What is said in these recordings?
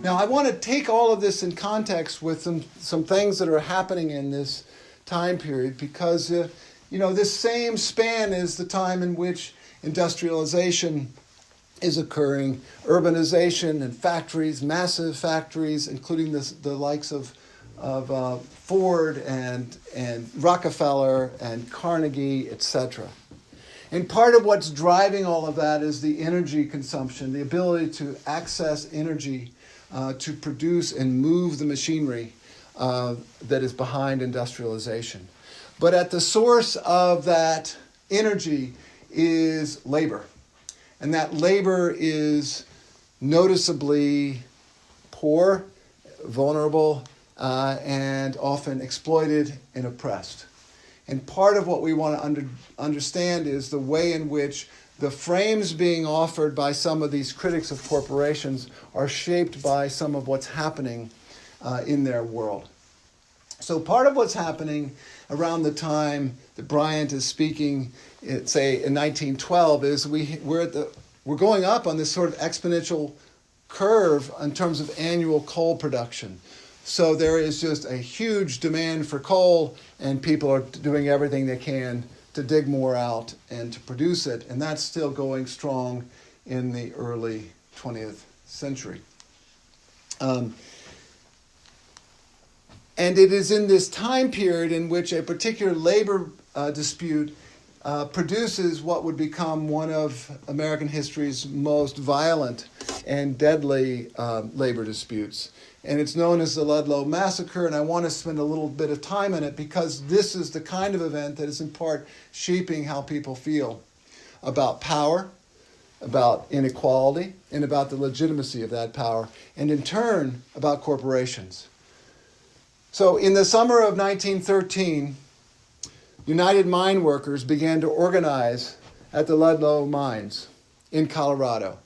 Now, I want to take all of this in context with some things that are happening in this time period because, this same span is the time in which industrialization is occurring, urbanization and factories, massive factories, including the likes of Ford and Rockefeller and Carnegie, etc. And part of what's driving all of that is the energy consumption, the ability to access energy to produce and move the machinery that is behind industrialization. But at the source of that energy is labor. And that labor is noticeably poor, vulnerable, and often exploited and oppressed. And part of what we want to understand is the way in which the frames being offered by some of these critics of corporations are shaped by some of what's happening in their world. So part of what's happening around the time that Bryant is speaking, say in 1912, is we're going up on this sort of exponential curve in terms of annual coal production. So there is just a huge demand for coal, and people are doing everything they can to dig more out and to produce it. And that's still going strong in the early 20th century. And it is in this time period in which a particular labor dispute produces what would become one of American history's most violent and deadly labor disputes. And it's known as the Ludlow Massacre, and I want to spend a little bit of time on it because this is the kind of event that is in part shaping how people feel about power, about inequality, and about the legitimacy of that power, and in turn, about corporations. So in the summer of 1913, United Mine Workers began to organize at the Ludlow Mines in Colorado.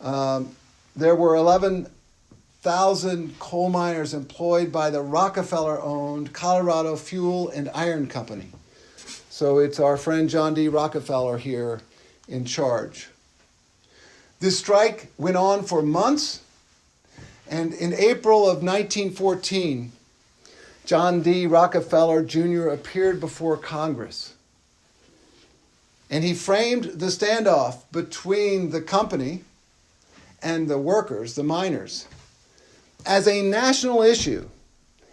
There were 11,000 coal miners employed by the Rockefeller-owned Colorado Fuel and Iron Company. So it's our friend John D. Rockefeller here in charge. This strike went on for months, and in April of 1914, John D. Rockefeller Jr. appeared before Congress. And he framed the standoff between the company and the workers, the miners, as a national issue.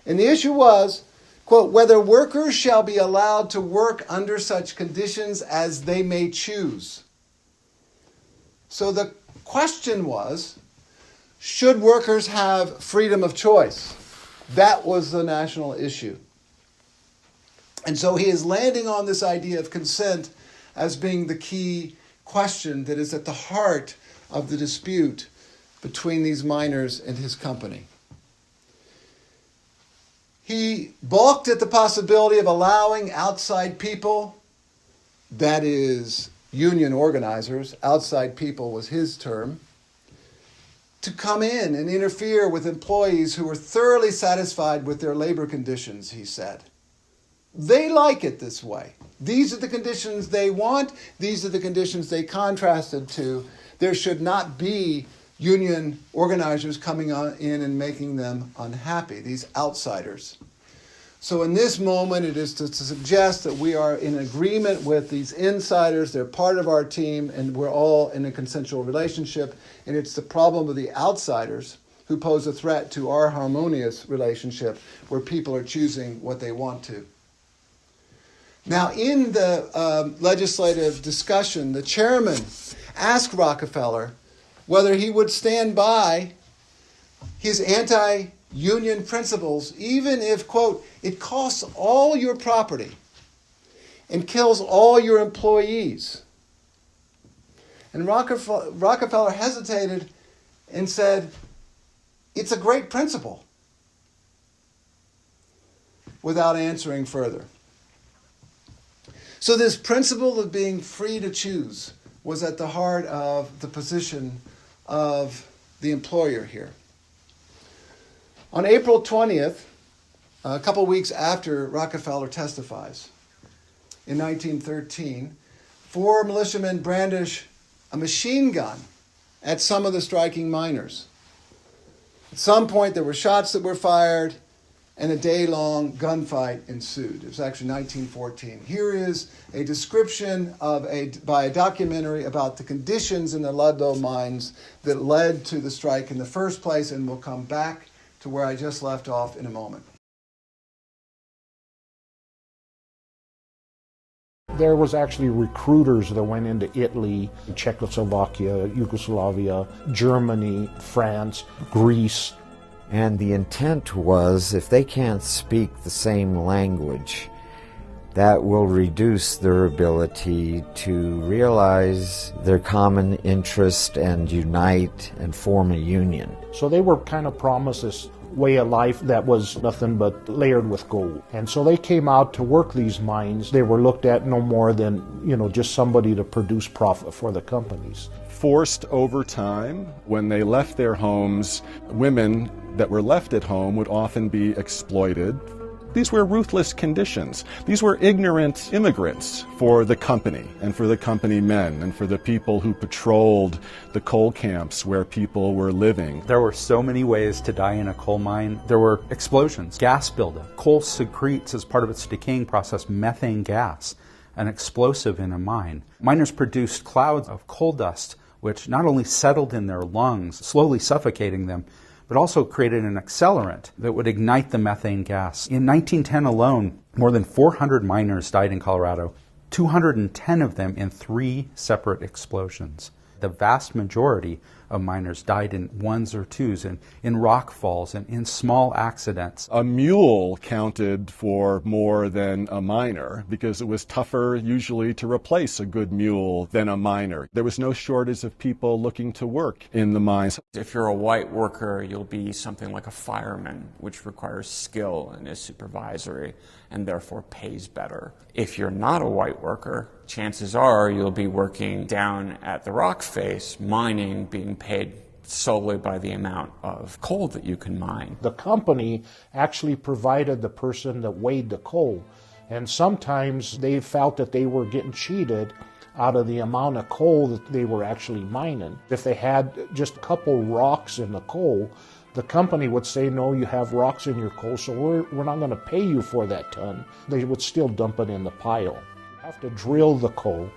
And the issue was, quote, whether workers shall be allowed to work under such conditions as they may choose. So the question was, should workers have freedom of choice? That was the national issue. And so he is landing on this idea of consent as being the key question that is at the heart of the dispute between these miners and his company. He balked at the possibility of allowing outside people, that is, union organizers, outside people was his term, to come in and interfere with employees who were thoroughly satisfied with their labor conditions, he said. They like it this way. These are the conditions they want. These are the conditions they contrasted to. There should not be union organizers coming in and making them unhappy, these outsiders. So in this moment, it is to suggest that we are in agreement with these insiders. They're part of our team, and we're all in a consensual relationship. And it's the problem of the outsiders who pose a threat to our harmonious relationship where people are choosing what they want to. Now, in the legislative discussion, the chairman asked Rockefeller whether he would stand by his anti-union principles, even if, quote, it costs all your property and kills all your employees. And Rockefeller hesitated and said, it's a great principle, without answering further. So this principle of being free to choose was at the heart of the position of the employer here. On April 20th, a couple weeks after Rockefeller testifies, in 1913, 4 militiamen brandish a machine gun at some of the striking miners. At some point, there were shots that were fired, and a day-long gunfight ensued. It was actually 1914. Here is a description by a documentary about the conditions in the Ludlow mines that led to the strike in the first place, and we'll come back to where I just left off in a moment. There was actually recruiters that went into Italy, Czechoslovakia, Yugoslavia, Germany, France, Greece. And the intent was, if they can't speak the same language, that will reduce their ability to realize their common interest and unite and form a union. So they were kind of promised this way of life that was nothing but layered with gold. And so they came out to work these mines. They were looked at no more than, just somebody to produce profit for the companies. Forced overtime, when they left their homes, women that were left at home would often be exploited. These were ruthless conditions. These were ignorant immigrants for the company and for the company men and for the people who patrolled the coal camps where people were living. There were so many ways to die in a coal mine. There were explosions, gas buildup. Coal secretes, as part of its decaying process, methane gas, an explosive in a mine. Miners produced clouds of coal dust, which not only settled in their lungs, slowly suffocating them, but also created an accelerant that would ignite the methane gas. In 1910 alone, more than 400 miners died in Colorado, 210 of them in 3 separate explosions. The vast majority of miners died in ones or twos, in rock falls, and in small accidents. A mule counted for more than a miner because it was tougher usually to replace a good mule than a miner. There was no shortage of people looking to work in the mines. If you're a white worker, you'll be something like a fireman, which requires skill and is supervisory and therefore pays better. If you're not a white worker, chances are you'll be working down at the rock face, mining, being paid solely by the amount of coal that you can mine. The company actually provided the person that weighed the coal, and sometimes they felt that they were getting cheated out of the amount of coal that they were actually mining. If they had just a couple rocks in the coal, the company would say, no, you have rocks in your coal, so we're not going to pay you for that ton. They would still dump it in the pile. You have to drill the coal,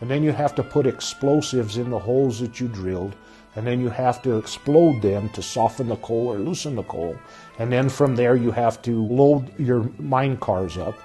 and then you have to put explosives in the holes that you drilled, and then you have to explode them to soften the coal or loosen the coal. And then from there you have to load your mine cars up.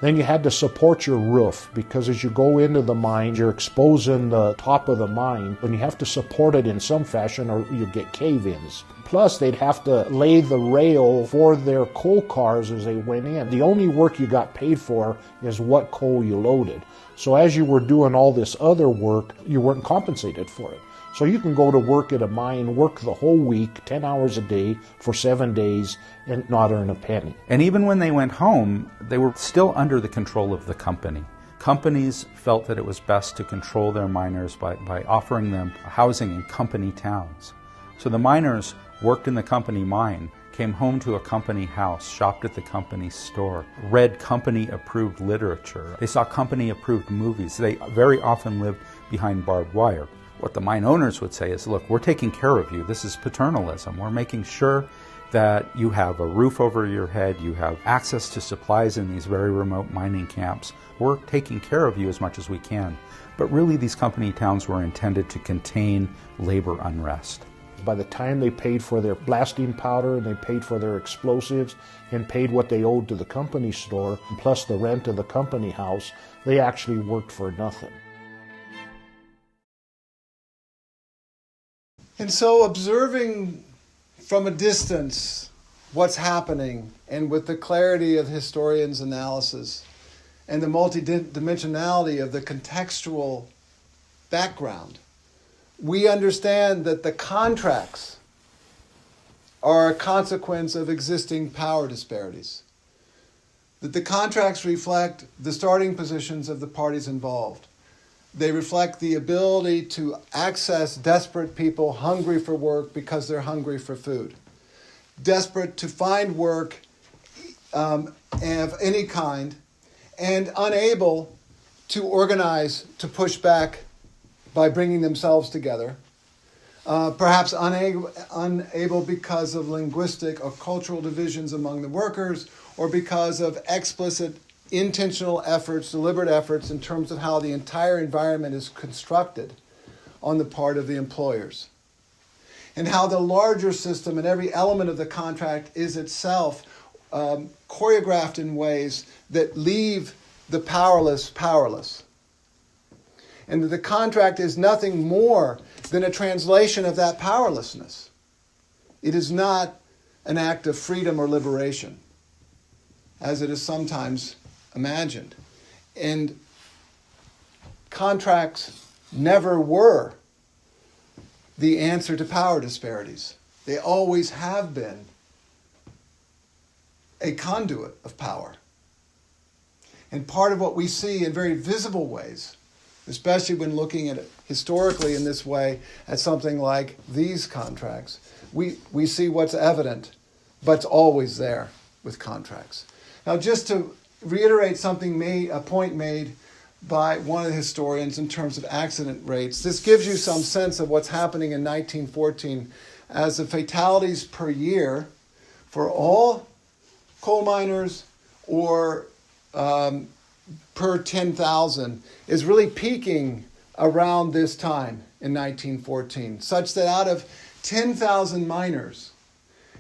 Then you had to support your roof, because as you go into the mine, you're exposing the top of the mine, and you have to support it in some fashion or you get cave-ins. Plus, they'd have to lay the rail for their coal cars as they went in. The only work you got paid for is what coal you loaded. So as you were doing all this other work, you weren't compensated for it. So you can go to work at a mine, work the whole week, 10 hours a day for 7 days, and not earn a penny. And even when they went home, they were still under the control of the company. Companies felt that it was best to control their miners by offering them housing in company towns. So the miners worked in the company mine, came home to a company house, shopped at the company store, read company-approved literature. They saw company-approved movies. They very often lived behind barbed wire. What the mine owners would say is, look, we're taking care of you. This is paternalism. We're making sure that you have a roof over your head, you have access to supplies in these very remote mining camps. We're taking care of you as much as we can. But really, these company towns were intended to contain labor unrest. By the time they paid for their blasting powder and they paid for their explosives and paid what they owed to the company store, plus the rent of the company house, they actually worked for nothing. And so observing from a distance what's happening, and with the clarity of historians' analysis and the multidimensionality of the contextual background, we understand that the contracts are a consequence of existing power disparities, that the contracts reflect the starting positions of the parties involved. They reflect the ability to access desperate people hungry for work because they're hungry for food, desperate to find work of any kind, and unable to organize to push back by bringing themselves together, perhaps unable because of linguistic or cultural divisions among the workers, or because of explicit intentional efforts, deliberate efforts in terms of how the entire environment is constructed on the part of the employers. And how the larger system and every element of the contract is itself choreographed in ways that leave the powerless powerless. And that the contract is nothing more than a translation of that powerlessness. It is not an act of freedom or liberation, as it is sometimes imagined. And contracts never were the answer to power disparities. They always have been a conduit of power. And part of what we see in very visible ways, especially when looking at it historically in this way at something like these contracts, we see what's evident, but it's always there with contracts. Now, just to reiterate a point made by one of the historians in terms of accident rates, this gives you some sense of what's happening in 1914 as the fatalities per year for all coal miners or per 10,000 is really peaking around this time in 1914, such that out of 10,000 miners,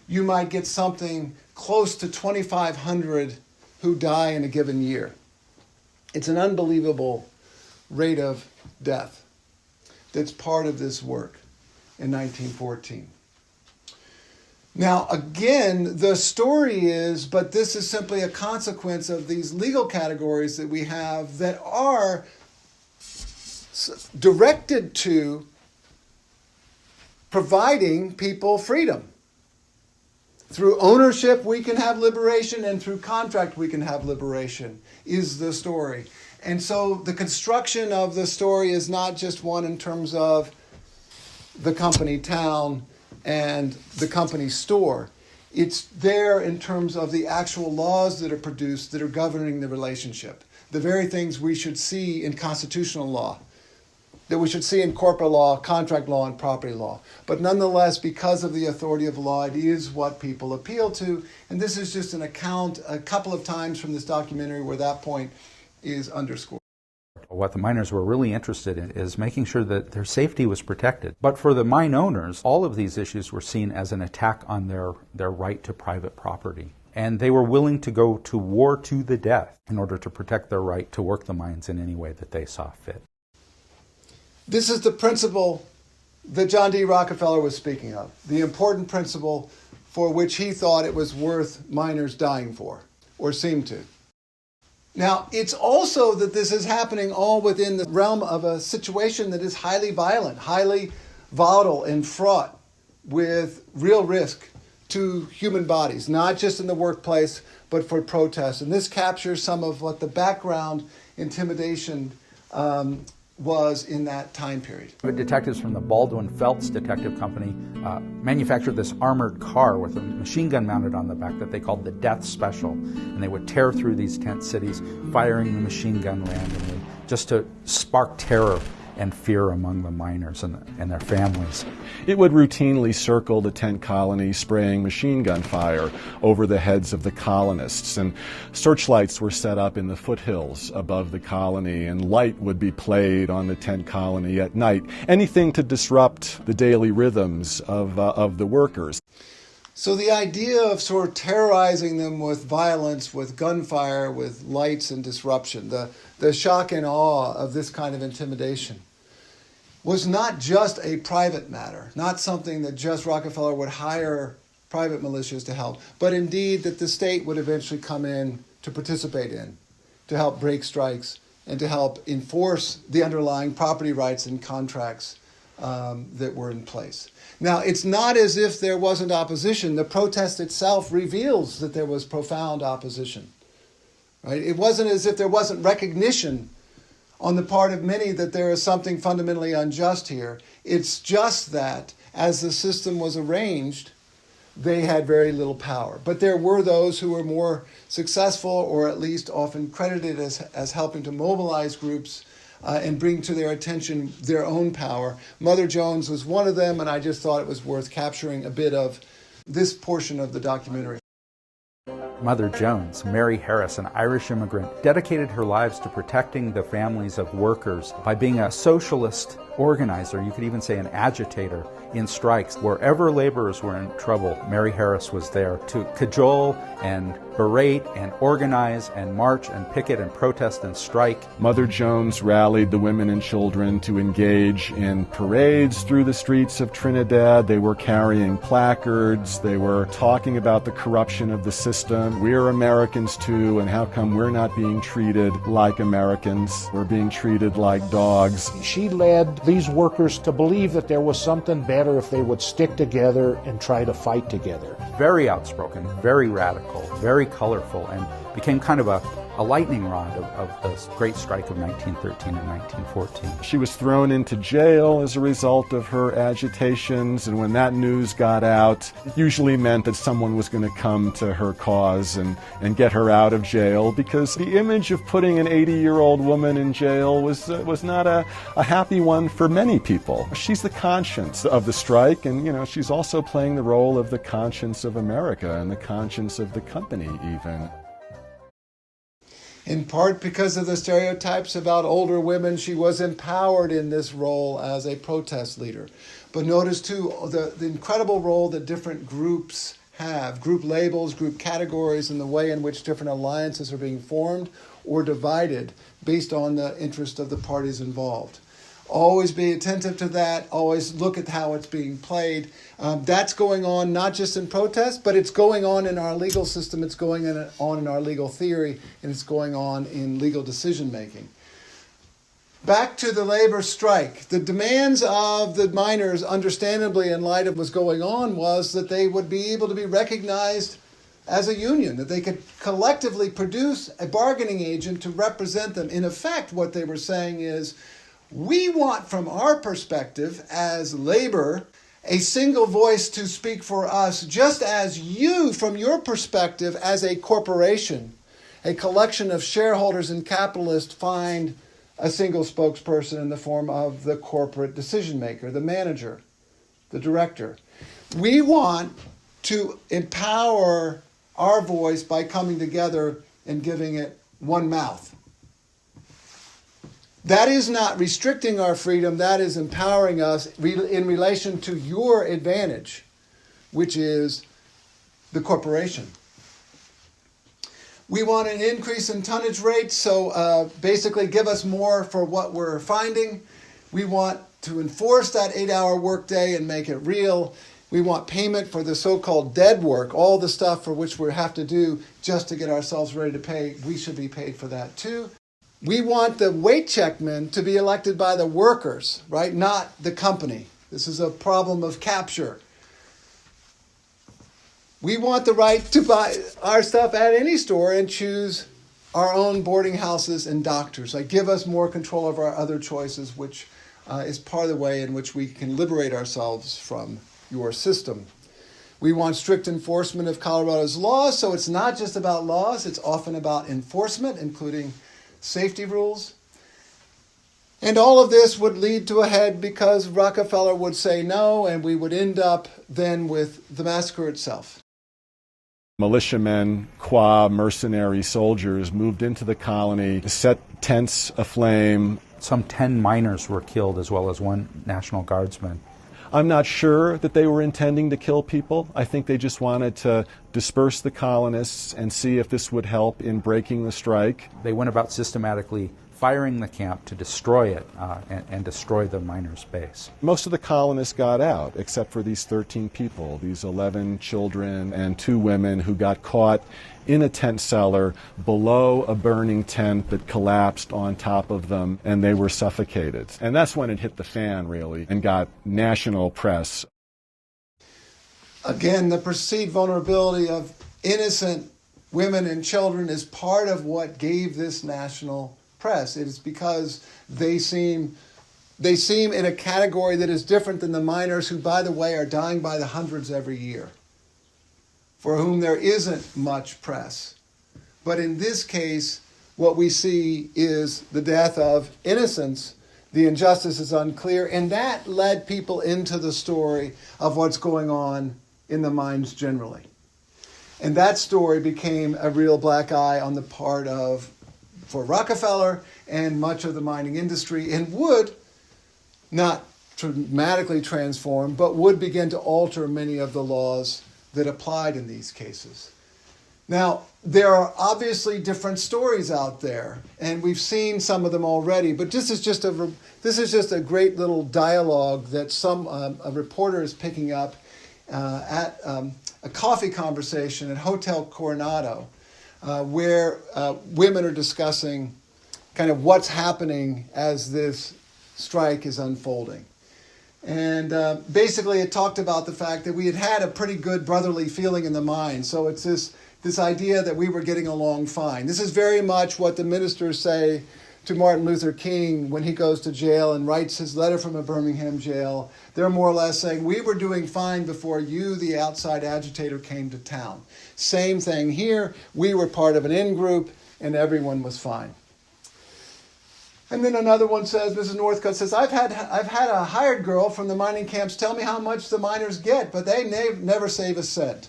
you might get something close to 2,500 who die in a given year. It's an unbelievable rate of death that's part of this work in 1914. Now, again, the story is, but this is simply a consequence of these legal categories that we have that are directed to providing people freedom. Through ownership, we can have liberation, and through contract, we can have liberation, is the story. And so the construction of the story is not just one in terms of the company town and the company store. It's there in terms of the actual laws that are produced that are governing the relationship. The very things we should see in constitutional law, that we should see in corporate law, contract law, and property law. But nonetheless, because of the authority of law, it is what people appeal to. And this is just an account a couple of times from this documentary where that point is underscored. What the miners were really interested in is making sure that their safety was protected. But for the mine owners, all of these issues were seen as an attack on their right to private property. And they were willing to go to war to the death in order to protect their right to work the mines in any way that they saw fit. This is the principle that John D. Rockefeller was speaking of, the important principle for which he thought it was worth miners dying for, or seemed to. Now, it's also that this is happening all within the realm of a situation that is highly violent, highly volatile, and fraught with real risk to human bodies, not just in the workplace, but for protests. And this captures some of what the background intimidation was in that time period. Detectives from the Baldwin Felts Detective Company manufactured this armored car with a machine gun mounted on the back that they called the Death Special. And they would tear through these tent cities, firing the machine gun randomly, just to spark terror and fear among the miners and their families. It would routinely circle the tent colony, spraying machine gun fire over the heads of the colonists. And searchlights were set up in the foothills above the colony, and light would be played on the tent colony at night. Anything to disrupt the daily rhythms of the workers. So the idea of sort of terrorizing them with violence, with gunfire, with lights and disruption, the shock and awe of this kind of intimidation was not just a private matter, not something that just Rockefeller would hire private militias to help, but indeed that the state would eventually come in to participate in, to help break strikes and to help enforce the underlying property rights and contracts that were in place. Now, it's not as if there wasn't opposition. The protest itself reveals that there was profound opposition. Right? It wasn't as if there wasn't recognition on the part of many that there is something fundamentally unjust here. It's just that, as the system was arranged, they had very little power. But there were those who were more successful, or at least often credited as helping to mobilize groups and bring to their attention their own power. Mother Jones was one of them, and I just thought it was worth capturing a bit of this portion of the documentary. Mother Jones, Mary Harris, an Irish immigrant, dedicated her lives to protecting the families of workers by being a socialist organizer, you could even say an agitator, in strikes. Wherever laborers were in trouble, Mary Harris was there to cajole and berate and organize and march and picket and protest and strike. Mother Jones rallied the women and children to engage in parades through the streets of Trinidad. They were carrying placards. They were talking about the corruption of the system. We're Americans too, and how come we're not being treated like Americans? We're being treated like dogs. She led these workers to believe that there was something better if they would stick together and try to fight together. Very outspoken, very radical, very colorful, and became kind of a lightning rod of the great strike of 1913 and 1914. She was thrown into jail as a result of her agitations, and when that news got out, it usually meant that someone was going to come to her cause and get her out of jail, because the image of putting an 80-year-old woman in jail was not a happy one for many people. She's the conscience of the strike, and she's also playing the role of the conscience of America and the conscience of the company even. In part because of the stereotypes about older women, she was empowered in this role as a protest leader. But notice too the incredible role that different groups have, group labels, group categories, and the way in which different alliances are being formed or divided based on the interest of the parties involved. Always be attentive to that. Always look at how it's being played. That's going on not just in protest, but it's going on in our legal system. It's going on in our legal theory, and it's going on in legal decision making. Back to the labor strike. The demands of the miners, understandably in light of what's going on, was that they would be able to be recognized as a union, that they could collectively produce a bargaining agent to represent them. In effect, what they were saying is, we want, from our perspective as labor, a single voice to speak for us, just as you, from your perspective as a corporation, a collection of shareholders and capitalists, find a single spokesperson in the form of the corporate decision maker, the manager, the director. We want to empower our voice by coming together and giving it one mouth. That is not restricting our freedom, that is empowering us in relation to your advantage, which is the corporation. We want an increase in tonnage rates, so basically give us more for what we're finding. We want to enforce that 8-hour workday and make it real. We want payment for the so-called dead work, all the stuff for which we have to do just to get ourselves ready to pay. We should be paid for that too. We want the weight checkmen to be elected by the workers, right? Not the company. This is a problem of capture. We want the right to buy our stuff at any store and choose our own boarding houses and doctors. Like, give us more control of our other choices, which is part of the way in which we can liberate ourselves from your system. We want strict enforcement of Colorado's laws, so it's not just about laws, it's often about enforcement, including safety rules. And all of this would lead to a head because Rockefeller would say no, and we would end up then with the massacre itself. Militiamen, qua mercenary soldiers, moved into the colony, set tents aflame. Some 10 miners were killed, as well as one National Guardsman. I'm not sure that they were intending to kill people. I think they just wanted to disperse the colonists and see if this would help in breaking the strike. They went about systematically firing the camp to destroy it and destroy the miners' base. Most of the colonists got out, except for these 13 people, these 11 children and 2 women who got caught in a tent cellar below a burning tent that collapsed on top of them, and they were suffocated. And that's when it hit the fan, really, and got national press. Again, the perceived vulnerability of innocent women and children is part of what gave this national press. It is because they seem in a category that is different than the miners who, by the way, are dying by the hundreds every year, for whom there isn't much press. But in this case, what we see is the death of innocents. The injustice is unclear, and that led people into the story of what's going on in the mines generally. And that story became a real black eye on the part of, for Rockefeller and much of the mining industry, and would not dramatically transform, but would begin to alter many of the laws that applied in these cases. Now, there are obviously different stories out there, and we've seen some of them already, but this is just a great little dialogue that a reporter is picking up at a coffee conversation at Hotel Coronado, where women are discussing kind of what's happening as this strike is unfolding. And basically it talked about the fact that we had a pretty good brotherly feeling in the mine. So it's this idea that we were getting along fine. This is very much what the ministers say to Martin Luther King when he goes to jail and writes his letter from a Birmingham jail. They're more or less saying, we were doing fine before you, the outside agitator, came to town. Same thing here. We were part of an in-group and everyone was fine. And then another one says, Mrs. Northcutt says, I've had a hired girl from the mining camps tell me how much the miners get, but they never save a cent.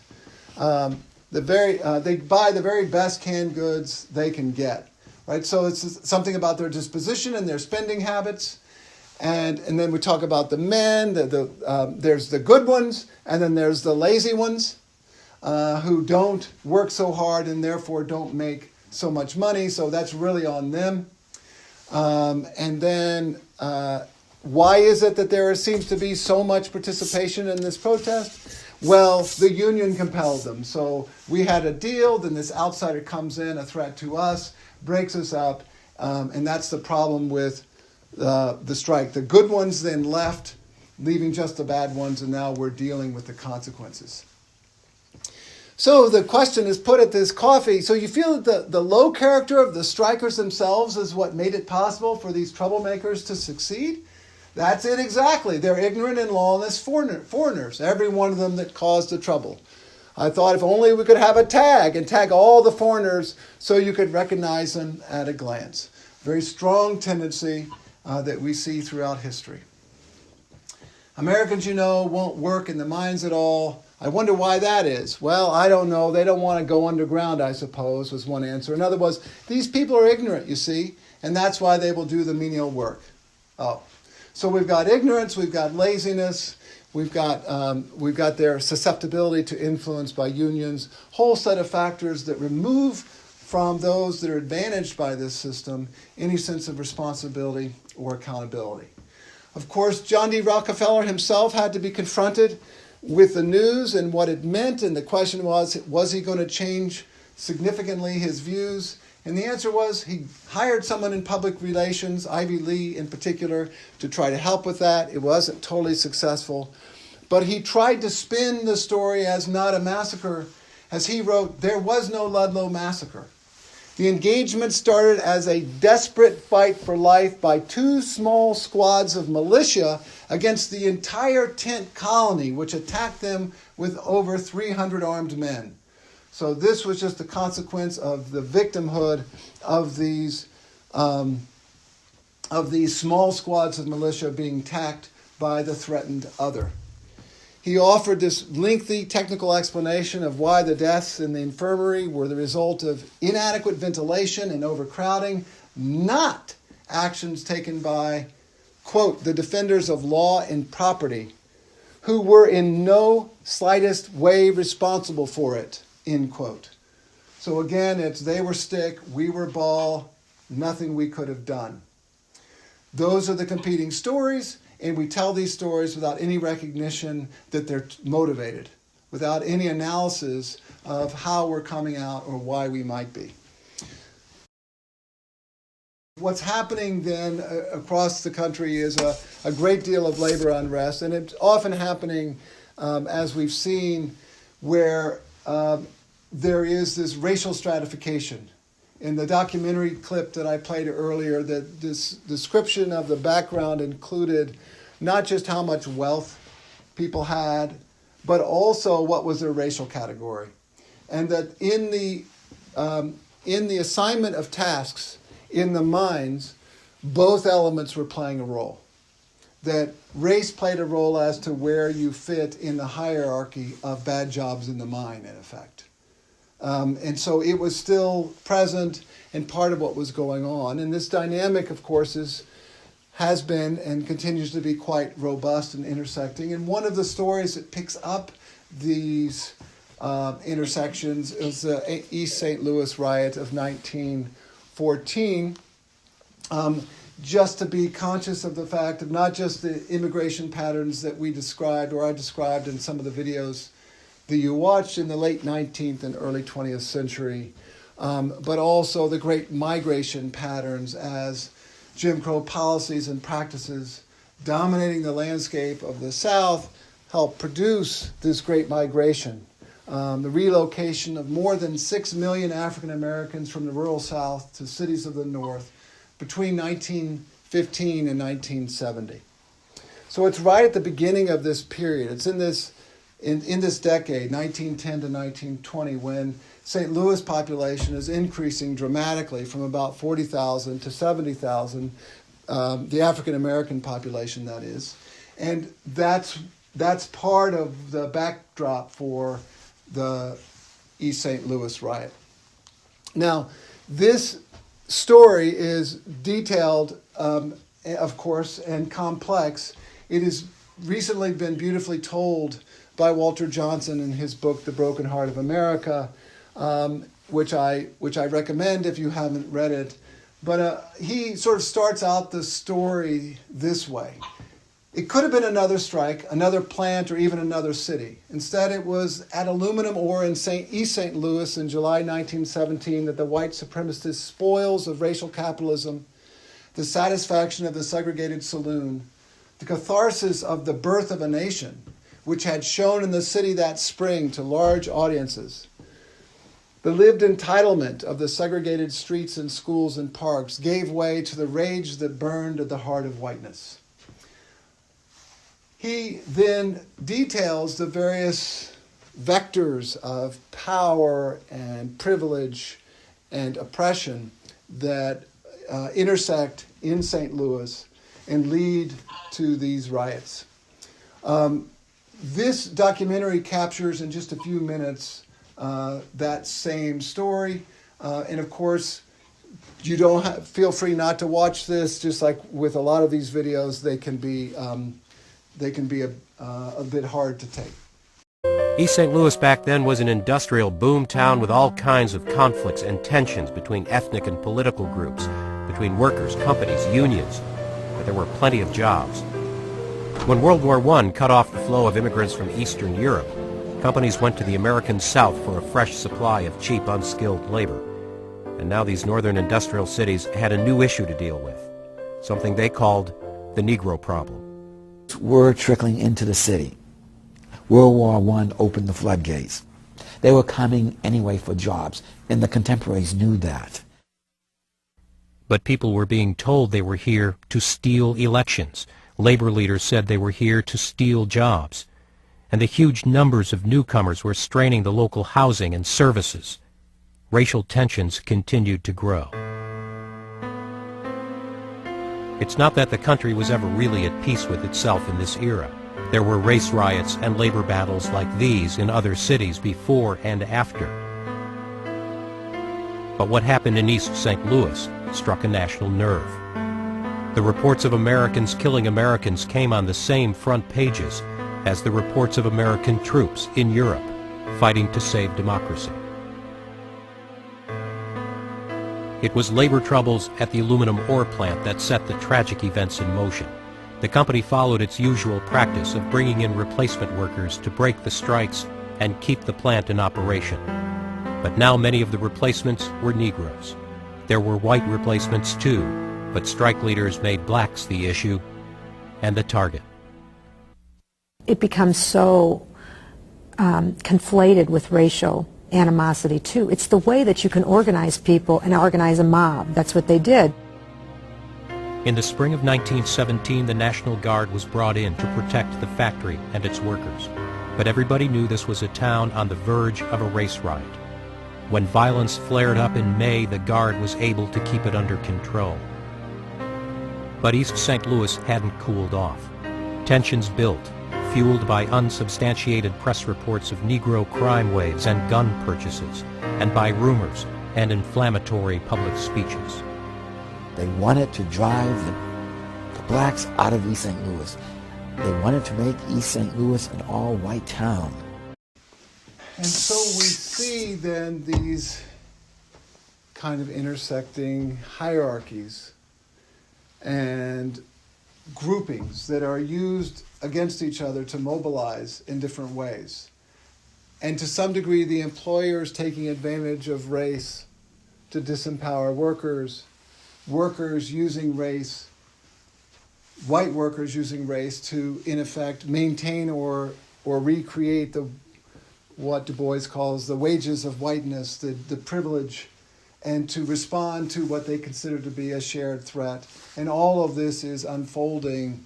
They buy the very best canned goods they can get, right? So it's something about their disposition and their spending habits, and then we talk about the men. There's the good ones, and then there's the lazy ones who don't work so hard and therefore don't make so much money. So that's really on them. And then why is it that there seems to be so much participation in this protest? Well, the union compelled them. So we had a deal, then this outsider comes in, a threat to us, breaks us up, and that's the problem with the strike. The good ones then left, leaving just the bad ones, and now we're dealing with the consequences. So the question is put at this coffee. So you feel that the low character of the strikers themselves is what made it possible for these troublemakers to succeed? That's it exactly. They're ignorant and lawless foreigners, every one of them that caused the trouble. I thought if only we could have a tag and tag all the foreigners so you could recognize them at a glance. Very strong tendency that we see throughout history. Americans, won't work in the mines at all. I wonder why that is. Well, I don't know. They don't want to go underground, I suppose, was one answer. Another was, these people are ignorant, you see, and that's why they will do the menial work. Oh, so we've got ignorance, we've got laziness, we've got their susceptibility to influence by unions, whole set of factors that remove from those that are advantaged by this system any sense of responsibility or accountability. Of course, John D. Rockefeller himself had to be confronted with the news and what it meant, and the question was he going to change significantly his views? And the answer was he hired someone in public relations, Ivy Lee in particular, to try to help with that. It wasn't totally successful, but he tried to spin the story as not a massacre. As he wrote, there was no Ludlow massacre. The engagement started as a desperate fight for life by two small squads of militia against the entire tent colony, which attacked them with over 300 armed men. So this was just a consequence of the victimhood of these small squads of militia being attacked by the threatened other. He offered this lengthy technical explanation of why the deaths in the infirmary were the result of inadequate ventilation and overcrowding, not actions taken by, quote, the defenders of law and property, who were in no slightest way responsible for it, end quote. So again, it's they were stick, we were ball, nothing we could have done. Those are the competing stories. And we tell these stories without any recognition that they're motivated, without any analysis of how we're coming out or why we might be. What's happening then across the country is a great deal of labor unrest, and it's often happening, as we've seen, where there is this racial stratification. In the documentary clip that I played earlier, this description of the background included not just how much wealth people had, but also what was their racial category. And that in in the assignment of tasks in the mines, both elements were playing a role. That race played a role as to where you fit in the hierarchy of bad jobs in the mine, in effect. And so it was still present and part of what was going on. And this dynamic, of course, has been and continues to be quite robust and intersecting. And one of the stories that picks up these intersections is the East St. Louis riot of 1914. Just to be conscious of the fact of not just the immigration patterns that we described or I described in some of the videos that you watched in the late 19th and early 20th century, but also the great migration patterns as Jim Crow policies and practices dominating the landscape of the South helped produce this great migration. The relocation of more than 6 million African Americans from the rural South to cities of the North between 1915 and 1970. So it's right at the beginning of this period. It's in this decade, 1910 to 1920, when St. Louis population is increasing dramatically from about 40,000 to 70,000, the African American population, that is. And that's part of the backdrop for the East St. Louis riot. Now, this story is detailed, of course, and complex. It has recently been beautifully told by Walter Johnson in his book, The Broken Heart of America, which I recommend if you haven't read it. But he sort of starts out the story this way. It could have been another strike, another plant, or even another city. Instead, it was at aluminum ore in East St. Louis in July 1917 that the white supremacist spoils of racial capitalism, the satisfaction of the segregated saloon, the catharsis of the birth of a nation, which had shown in the city that spring to large audiences, the lived entitlement of the segregated streets and schools and parks gave way to the rage that burned at the heart of whiteness. He then details the various vectors of power and privilege and oppression that intersect in St. Louis and lead to these riots. This documentary captures in just a few minutes that same story. And of course, you don't feel free not to watch this. Just like with a lot of these videos, they can be a bit hard to take. East St. Louis back then was an industrial boom town with all kinds of conflicts and tensions between ethnic and political groups, between workers, companies, unions, but there were plenty of jobs. When World War I cut off the flow of immigrants from Eastern Europe, companies went to the American South for a fresh supply of cheap, unskilled labor. And now these northern industrial cities had a new issue to deal with, something they called the Negro problem. Were trickling into the city. World War I opened the floodgates. They were coming anyway for jobs, and the contemporaries knew that. But people were being told they were here to steal elections. Labor leaders said they were here to steal jobs. And the huge numbers of newcomers were straining the local housing and services. Racial tensions continued to grow. It's not that the country was ever really at peace with itself in this era. There were race riots and labor battles like these in other cities before and after. But what happened in East St. Louis struck a national nerve. The reports of Americans killing Americans came on the same front pages as the reports of American troops in Europe fighting to save democracy. It was labor troubles at the aluminum ore plant that set the tragic events in motion. The company followed its usual practice of bringing in replacement workers to break the strikes and keep the plant in operation. But now many of the replacements were Negroes. There were white replacements too, but strike leaders made blacks the issue and the target. It becomes so conflated with racial animosity too. It's the way that you can organize people and organize a mob. That's what they did. In the spring of 1917, the National Guard was brought in to protect the factory and its workers. But everybody knew this was a town on the verge of a race riot. When violence flared up in May, the Guard was able to keep it under control. But East St. Louis hadn't cooled off. Tensions built, fueled by unsubstantiated press reports of Negro crime waves and gun purchases, and by rumors and inflammatory public speeches. They wanted to drive the blacks out of East St. Louis. They wanted to make East St. Louis an all-white town. And so we see then these kind of intersecting hierarchies and groupings that are used against each other to mobilize in different ways. And to some degree, the employers taking advantage of race to disempower workers, workers using race, white workers using race to, in effect, maintain or recreate what Du Bois calls the wages of whiteness, the privilege, and to respond to what they consider to be a shared threat. And all of this is unfolding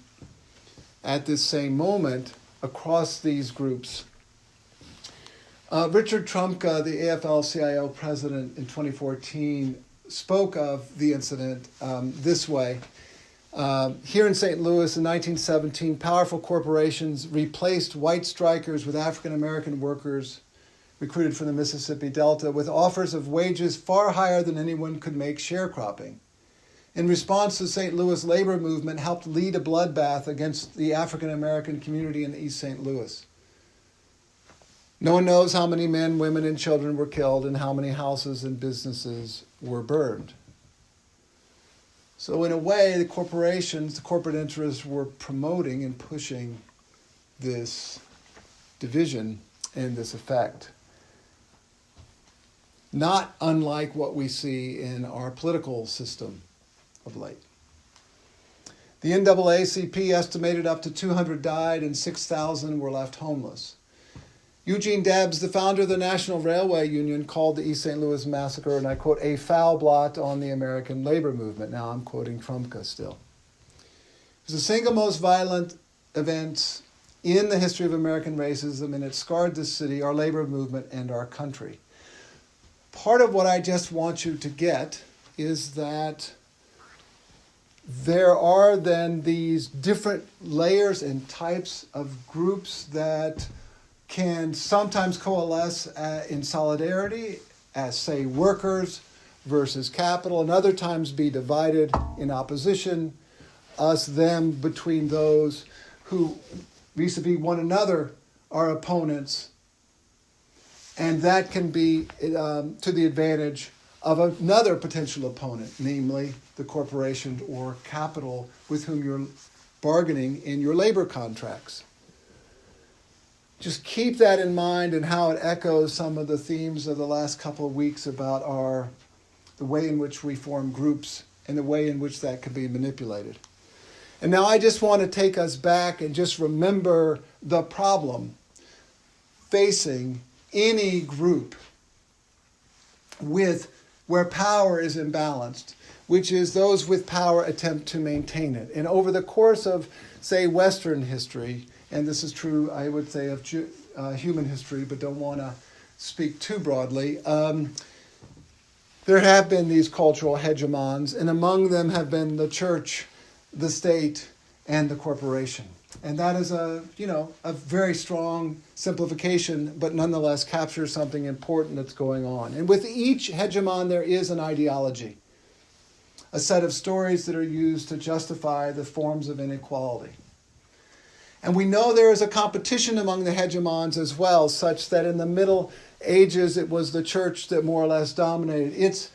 at this same moment across these groups. Richard Trumka, the AFL-CIO president in 2014, spoke of the incident this way. Here in St. Louis in 1917, powerful corporations replaced white strikers with African-American workers recruited from the Mississippi Delta with offers of wages far higher than anyone could make sharecropping. In response, the St. Louis labor movement helped lead a bloodbath against the African-American community in East St. Louis. No one knows how many men, women, and children were killed and how many houses and businesses were burned. So in a way, the corporations, the corporate interests were promoting and pushing this division and this effect. Not unlike what we see in our political system of late. The NAACP estimated up to 200 died and 6,000 were left homeless. Eugene Debs, the founder of the National Railway Union, called the East St. Louis massacre, and I quote, a foul blot on the American labor movement. Now I'm quoting Trumka still. It was the single most violent event in the history of American racism, and it scarred this city, our labor movement, and our country. Part of what I just want you to get is that there are then these different layers and types of groups that can sometimes coalesce in solidarity as, say, workers versus capital, and other times be divided in opposition, us, them, between those who vis-a-vis one another are opponents, and that can be to the advantage of another potential opponent, namely the corporation or capital with whom you're bargaining in your labor contracts. Just keep that in mind and how it echoes some of the themes of the last couple of weeks about the way in which we form groups and the way in which that could be manipulated. And now I just want to take us back and just remember the problem facing any group where power is imbalanced, which is those with power attempt to maintain it. And over the course of, say, Western history, and this is true, I would say, of human history, but don't want to speak too broadly, there have been these cultural hegemons, and among them have been the church, the state, and the corporation. And that is a very strong simplification, but nonetheless captures something important that's going on. And with each hegemon, there is an ideology, a set of stories that are used to justify the forms of inequality. And we know there is a competition among the hegemons as well, such that in the Middle Ages, it was the church that more or less dominated. Its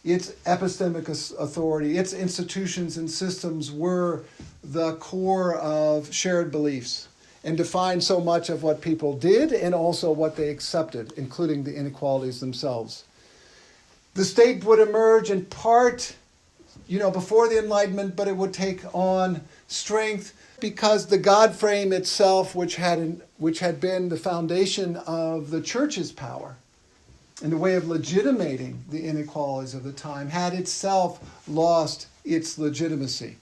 epistemic authority, its institutions and systems were the core of shared beliefs and defined so much of what people did and also what they accepted, including the inequalities themselves. The state would emerge in part, before the Enlightenment, but it would take on strength because the God frame itself, which had been the foundation of the church's power in the way of legitimating the inequalities of the time, had itself lost its legitimacy.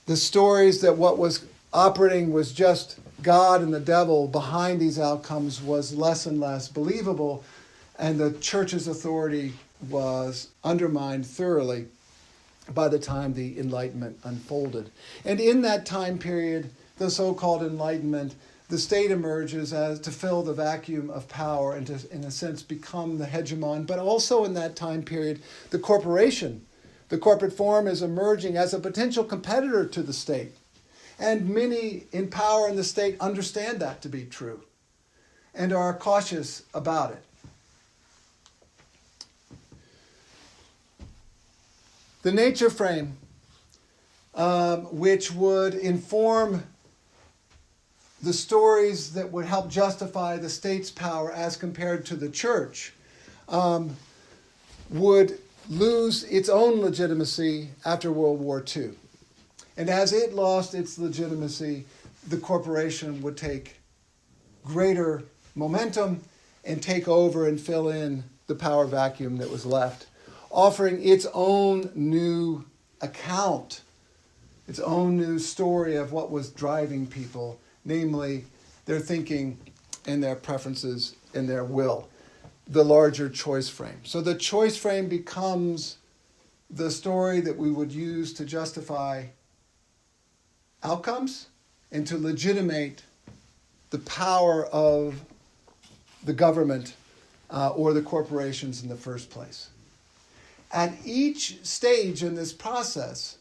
The stories that what was operating was just God and the devil behind these outcomes was less and less believable. and the church's authority was undermined thoroughly by the time the Enlightenment unfolded. And in that time period, the so-called Enlightenment, the state emerges as to fill the vacuum of power and to, in a sense, become the hegemon. But also in that time period, the corporation, the corporate form, is emerging as a potential competitor to the state. And many in power in the state understand that to be true and are cautious about it. The nature frame, which would inform the stories that would help justify the state's power as compared to the church, would lose its own legitimacy after World War II. And as it lost its legitimacy, the corporation would take greater momentum and take over and fill in the power vacuum that was left, offering its own new account, its own new story of what was driving people, namely their thinking and their preferences and their will, the larger choice frame. So the choice frame becomes the story that we would use to justify outcomes and to legitimate the power of the government or the corporations in the first place. At each stage in this process,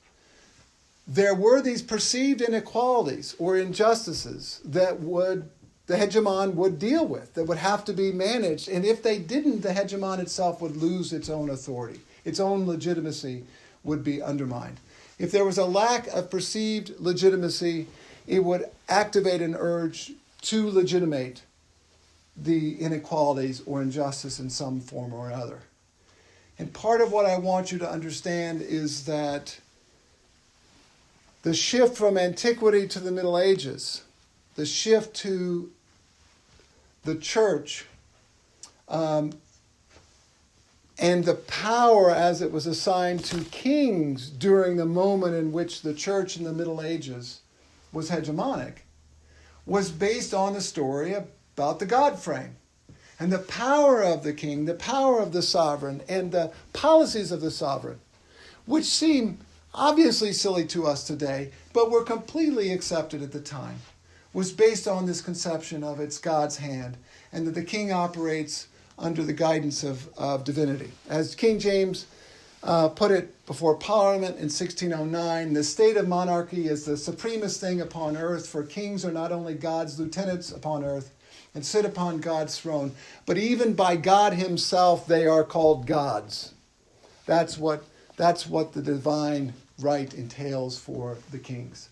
there were these perceived inequalities or injustices that the hegemon would deal with, that would have to be managed. And if they didn't, the hegemon itself would lose its own authority. Its own legitimacy would be undermined. If there was a lack of perceived legitimacy, it would activate an urge to legitimate the inequalities or injustice in some form or another. And part of what I want you to understand is that the shift from antiquity to the Middle Ages, the shift to the church, and the power as it was assigned to kings during the moment in which the church in the Middle Ages was hegemonic, was based on the story about the God frame. And the power of the king, the power of the sovereign, and the policies of the sovereign, which seem obviously silly to us today, but were completely accepted at the time, was based on this conception of it's God's hand, and that the king operates under the guidance of divinity. As King James put it before Parliament in 1609, the state of monarchy is the supremest thing upon earth, for kings are not only God's lieutenants upon earth and sit upon God's throne, but even by God himself they are called gods. That's what the divine right entails for the kings.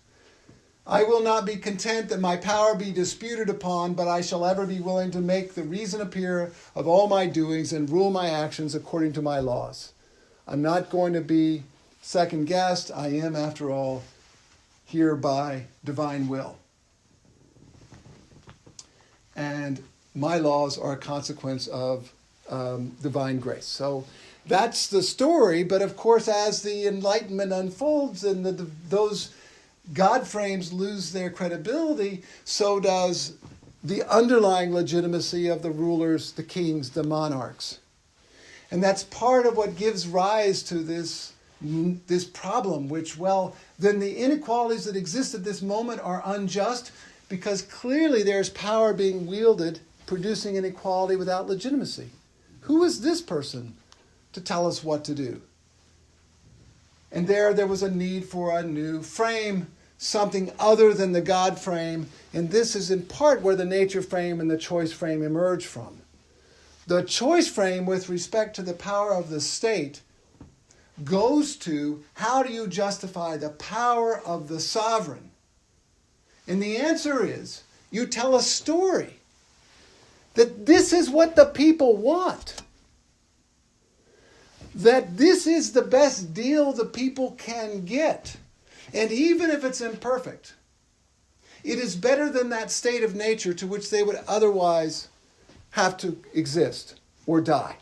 I will not be content that my power be disputed upon, but I shall ever be willing to make the reason appear of all my doings and rule my actions according to my laws. I'm not going to be second-guessed. I am, after all, here by divine will. And my laws are a consequence of divine grace. So that's the story, but of course as the Enlightenment unfolds and those God frames lose their credibility, so does the underlying legitimacy of the rulers, the kings, the monarchs. And that's part of what gives rise to this problem, which, well, then the inequalities that exist at this moment are unjust because clearly there's power being wielded producing inequality without legitimacy. Who is this person to tell us what to do? And there was a need for a new frame, something other than the God frame. And this is in part where the nature frame and the choice frame emerge from. The choice frame with respect to the power of the state goes to how do you justify the power of the sovereign? And the answer is you tell a story that this is what the people want. That this is the best deal the people can get. And even if it's imperfect, it is better than that state of nature to which they would otherwise have to exist or die.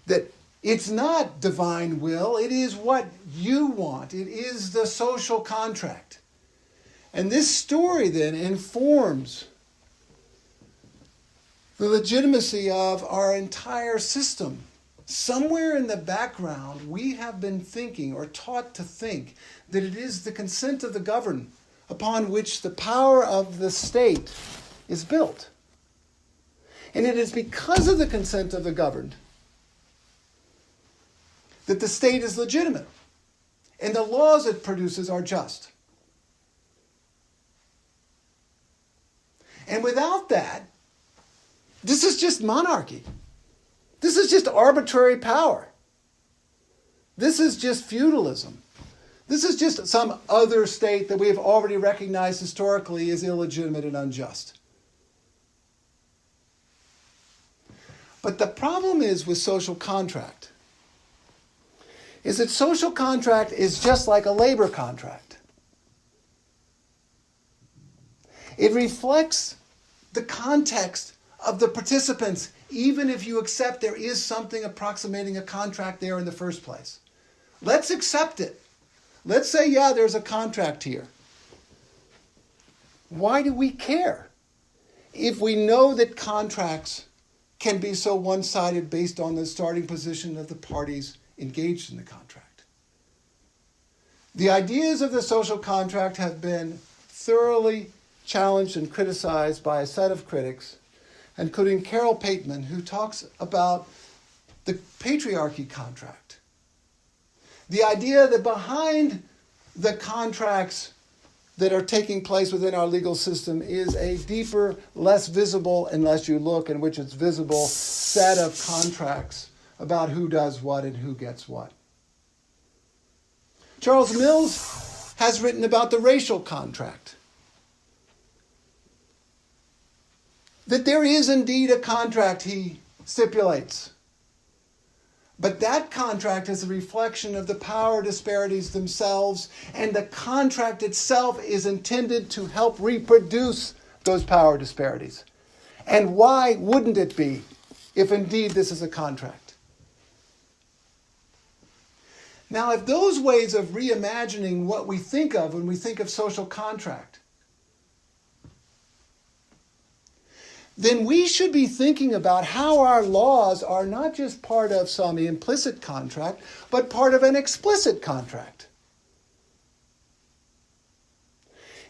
That it's not divine will, it is what you want. It is the social contract. And this story then informs the legitimacy of our entire system. Somewhere in the background, we have been thinking or taught to think that it is the consent of the governed upon which the power of the state is built. And it is because of the consent of the governed that the state is legitimate and the laws it produces are just. And without that, this is just monarchy. This is just arbitrary power. This is just feudalism. This is just some other state that we have already recognized historically as illegitimate and unjust. But the problem is with social contract is that social contract is just like a labor contract. It reflects the context of the participants, even if you accept there is something approximating a contract there in the first place. Let's accept it. Let's say, yeah, there's a contract here. Why do we care if we know that contracts can be so one-sided based on the starting position of the parties engaged in the contract? The ideas of the social contract have been thoroughly challenged and criticized by a set of critics, including Carol Pateman, who talks about the patriarchy contract. The idea that behind the contracts that are taking place within our legal system is a deeper, less visible, unless you look, in which it's visible, set of contracts about who does what and who gets what. Charles Mills has written about the racial contract. That there is indeed a contract, he stipulates. But that contract is a reflection of the power disparities themselves, and the contract itself is intended to help reproduce those power disparities. And why wouldn't it be, if indeed this is a contract? Now, if those ways of reimagining what we think of when we think of social contract, then we should be thinking about how our laws are not just part of some implicit contract, but part of an explicit contract.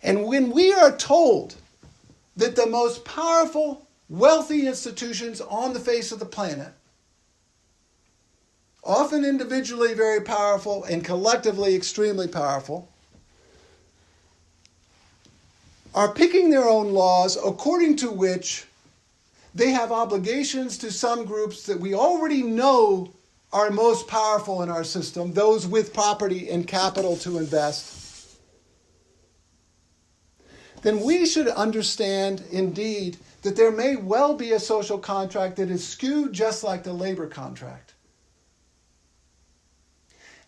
And when we are told that the most powerful, wealthy institutions on the face of the planet, often individually very powerful and collectively extremely powerful, are picking their own laws according to which they have obligations to some groups that we already know are most powerful in our system, those with property and capital to invest, then we should understand indeed that there may well be a social contract that is skewed just like the labor contract.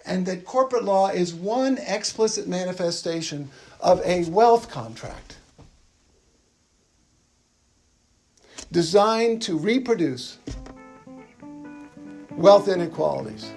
And that corporate law is one explicit manifestation of a wealth contract designed to reproduce wealth inequalities.